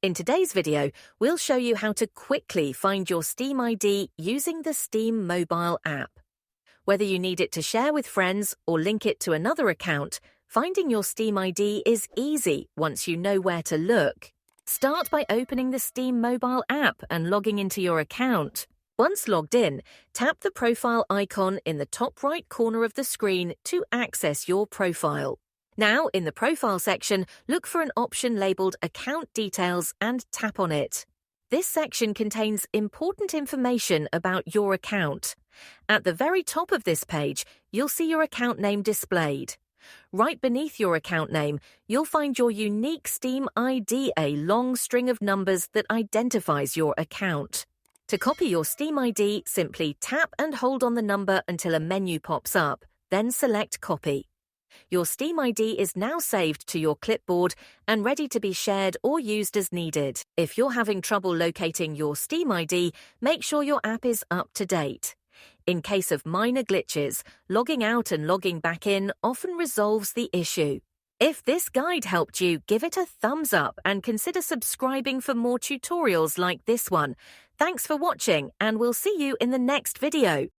In today's video, we'll show you how to quickly find your Steam ID using the Steam mobile app. Whether you need it to share with friends or link it to another account, finding your Steam ID is easy once you know where to look. Start by opening the Steam mobile app and logging into your account. Once logged in, tap the profile icon in the top right corner of the screen to access your profile. Now, in the Profile section, look for an option labeled Account Details and tap on it. This section contains important information about your account. At the very top of this page, you'll see your account name displayed. Right beneath your account name, you'll find your unique Steam ID, a long string of numbers that identifies your account. To copy your Steam ID, simply tap and hold on the number until a menu pops up, then select Copy. Your Steam ID is now saved to your clipboard and ready to be shared or used as needed. If you're having trouble locating your Steam ID, make sure your app is up to date. In case of minor glitches, logging out and logging back in often resolves the issue. If this guide helped you, give it a thumbs up and consider subscribing for more tutorials like this one. Thanks for watching, and we'll see you in the next video.